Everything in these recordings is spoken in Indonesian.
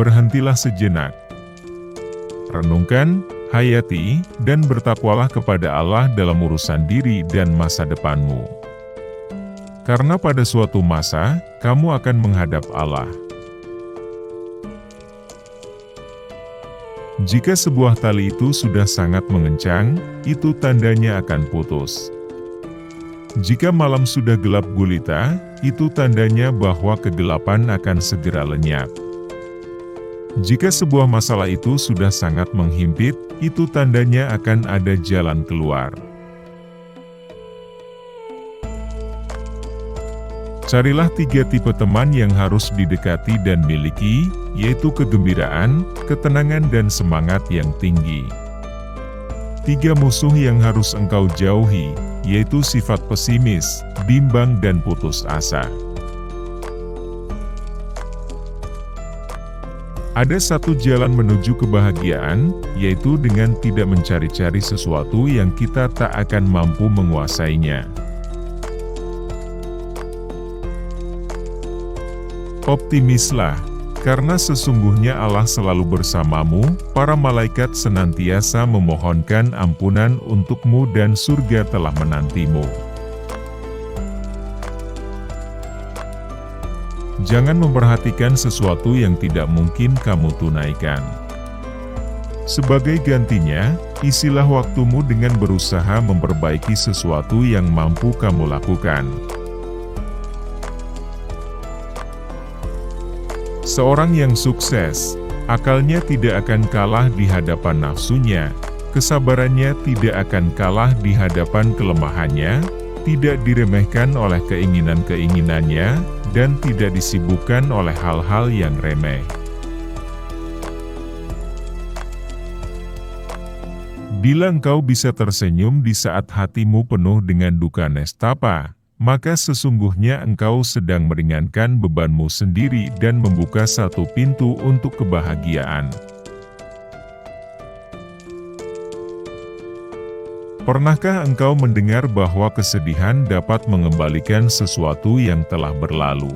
berhentilah sejenak. Renungkan, hayati, dan bertakwalah kepada Allah dalam urusan diri dan masa depanmu. Karena pada suatu masa, kamu akan menghadap Allah. Jika sebuah tali itu sudah sangat mengencang, itu tandanya akan putus. Jika malam sudah gelap gulita, itu tandanya bahwa kegelapan akan segera lenyap. Jika sebuah masalah itu sudah sangat menghimpit, itu tandanya akan ada jalan keluar. Carilah 3 tipe teman yang harus didekati dan miliki, yaitu kegembiraan, ketenangan dan semangat yang tinggi. 3 musuh yang harus engkau jauhi, yaitu sifat pesimis, bimbang dan putus asa. Ada satu jalan menuju kebahagiaan, yaitu dengan tidak mencari-cari sesuatu yang kita tak akan mampu menguasainya. Optimislah, karena sesungguhnya Allah selalu bersamamu, para malaikat senantiasa memohonkan ampunan untukmu dan surga telah menantimu. Jangan memperhatikan sesuatu yang tidak mungkin kamu tunaikan. Sebagai gantinya, isilah waktumu dengan berusaha memperbaiki sesuatu yang mampu kamu lakukan. Seorang yang sukses, akalnya tidak akan kalah di hadapan nafsunya, kesabarannya tidak akan kalah di hadapan kelemahannya, tidak diremehkan oleh keinginan-keinginannya, dan tidak disibukkan oleh hal-hal yang remeh. Bila engkau bisa tersenyum di saat hatimu penuh dengan duka nestapa, maka sesungguhnya engkau sedang meringankan bebanmu sendiri dan membuka satu pintu untuk kebahagiaan. Pernahkah engkau mendengar bahwa kesedihan dapat mengembalikan sesuatu yang telah berlalu?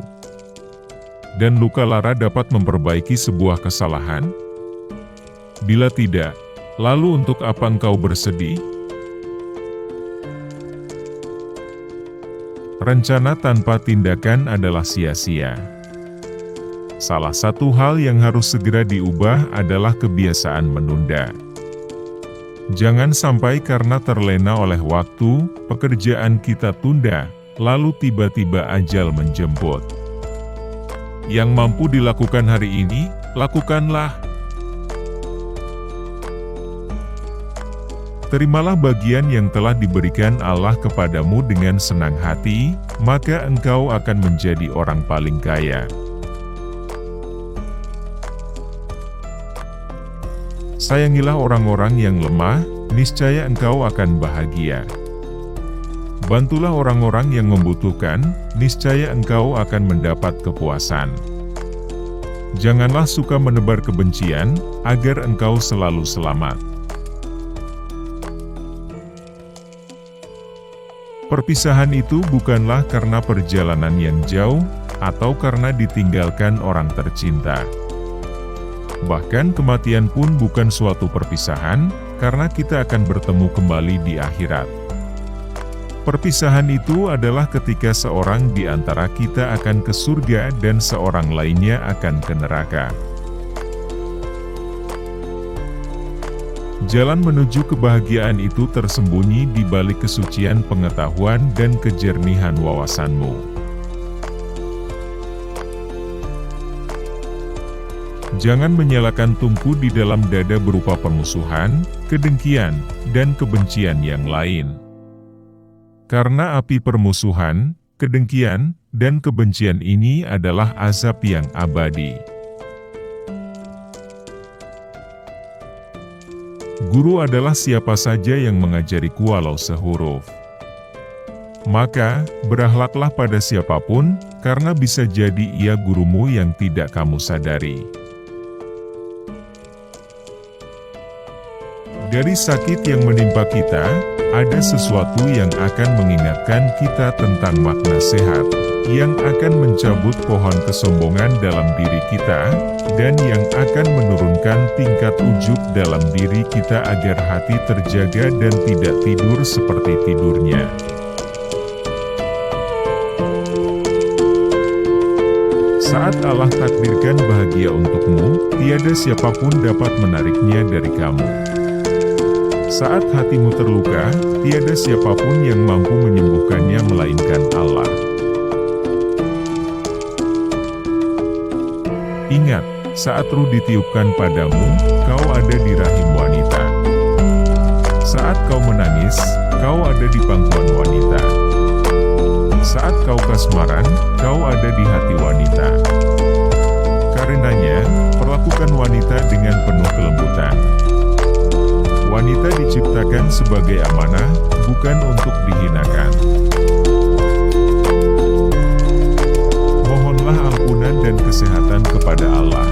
Dan luka lara dapat memperbaiki sebuah kesalahan? Bila tidak, lalu untuk apa engkau bersedih? Rencana tanpa tindakan adalah sia-sia. Salah satu hal yang harus segera diubah adalah kebiasaan menunda. Jangan sampai karena terlena oleh waktu, pekerjaan kita tunda, lalu tiba-tiba ajal menjemput. Yang mampu dilakukan hari ini, lakukanlah. Terimalah bagian yang telah diberikan Allah kepadamu dengan senang hati, maka engkau akan menjadi orang paling kaya. Sayangilah orang-orang yang lemah, niscaya engkau akan bahagia. Bantulah orang-orang yang membutuhkan, niscaya engkau akan mendapat kepuasan. Janganlah suka menebar kebencian, agar engkau selalu selamat. Perpisahan itu bukanlah karena perjalanan yang jauh, atau karena ditinggalkan orang tercinta. Bahkan kematian pun bukan suatu perpisahan, karena kita akan bertemu kembali di akhirat. Perpisahan itu adalah ketika seorang di antara kita akan ke surga dan seorang lainnya akan ke neraka. Jalan menuju kebahagiaan itu tersembunyi di balik kesucian pengetahuan dan kejernihan wawasanmu. Jangan menyalakan tungku di dalam dada berupa permusuhan, kedengkian, dan kebencian yang lain. Karena api permusuhan, kedengkian, dan kebencian ini adalah azab yang abadi. Guru adalah siapa saja yang mengajariku walau sehuruf. Maka, berakhlaklah pada siapapun, karena bisa jadi ia gurumu yang tidak kamu sadari. Dari sakit yang menimpa kita, ada sesuatu yang akan mengingatkan kita tentang makna sehat, yang akan mencabut pohon kesombongan dalam diri kita, dan yang akan menurunkan tingkat ujub dalam diri kita agar hati terjaga dan tidak tidur seperti tidurnya. Saat Allah takdirkan bahagia untukmu, tiada siapapun dapat menariknya dari kamu. Saat hatimu terluka, tiada siapapun yang mampu menyembuhkannya melainkan Allah. Ingat, saat ruh ditiupkan padamu, kau ada di rahim wanita. Saat kau menangis, kau ada di pangkuan wanita. Saat kau kasmaran, kau ada di hati wanita. Karenanya, perlakukan wanita dengan penuh kelembutan. Wanita diciptakan sebagai amanah, bukan untuk dihinakan. Mohonlah ampunan dan kesehatan kepada Allah.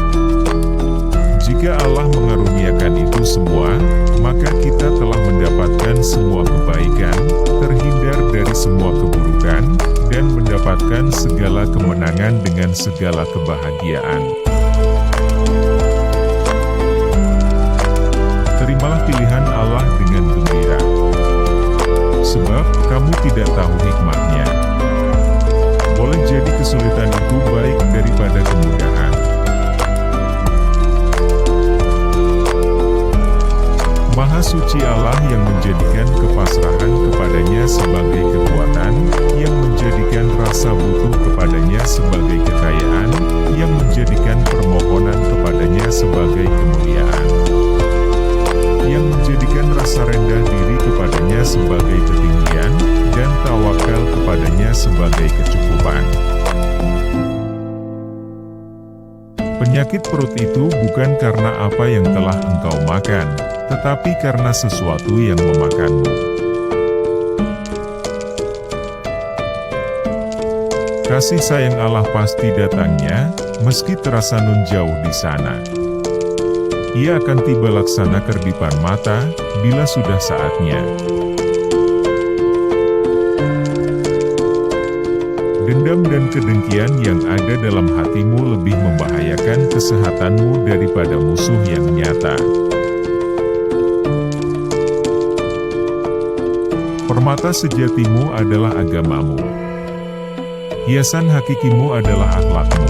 Jika Allah mengaruniakan itu semua, maka kita telah mendapatkan semua kebaikan, terhindar dari semua keburukan, dan mendapatkan segala kemenangan dengan segala kebahagiaan. Terimalah pilihan Allah dengan gembira, sebab kamu tidak tahu hikmahnya. Boleh jadi kesulitan itu baik daripada kemudahan. Maha suci Allah yang menjadikan kepasrahan kepadanya sebagai kekuatan, yang menjadikan rasa butuh kepadanya sebagai kekayaan, yang menjadikan permohonan kepadanya sebagai kemuliaan, yang menjadikan rasa rendah diri kepadanya sebagai ketinggian, dan tawakal kepadanya sebagai kecukupan. Penyakit perut itu bukan karena apa yang telah engkau makan, tetapi karena sesuatu yang memakanmu. Kasih sayang Allah pasti datangnya, meski terasa nun jauh di sana. Ia akan tiba laksana kerdipan mata, bila sudah saatnya. Dendam dan kedengkian yang ada dalam hatimu lebih membahayakan kesehatanmu daripada musuh yang nyata. Permata sejatimu adalah agamamu. Hiasan hakikimu adalah akhlakmu.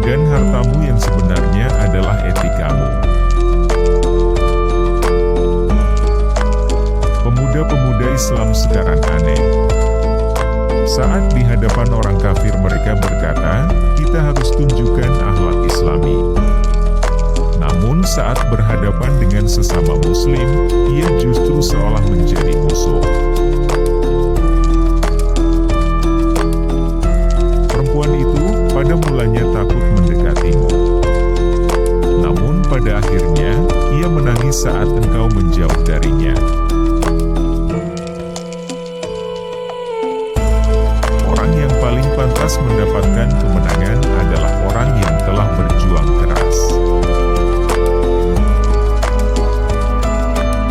Dan hartamu yang sebenarnya adalah etikamu. Pemuda-pemuda Islam sekarang aneh. Saat di hadapan orang kafir mereka berkata, kita harus tunjukkan akhlak Islami. Namun saat berhadapan dengan sesama muslim, ia justru seolah menjadi musuh. Perempuan itu pada mulanya takut mendekatimu. Namun pada akhirnya, ia menangis saat engkau menjauh darinya. Orang yang paling pantas mendapatkan kemenangan adalah orang yang telah berjuang keras.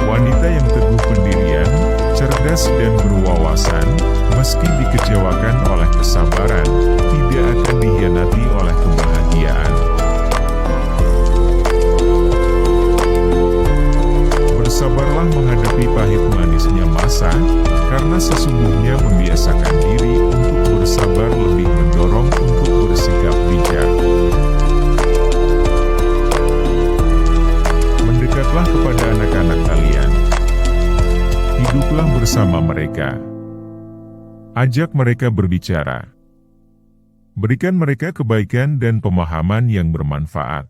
Wanita yang teguh pendirian, cerdas dan berwawasan, meski dikecewakan oleh kesabaran, tidak akan dikhianati oleh kebahagiaan. Bersabarlah menghadapi pahit manisnya masa, karena sesungguhnya membiasakan diri untuk bersabar lebih mendorong untuk bersikap bijak. Mendekatlah kepada anak-anak kalian. Hiduplah bersama mereka. Ajak mereka berbicara. Berikan mereka kebaikan dan pemahaman yang bermanfaat.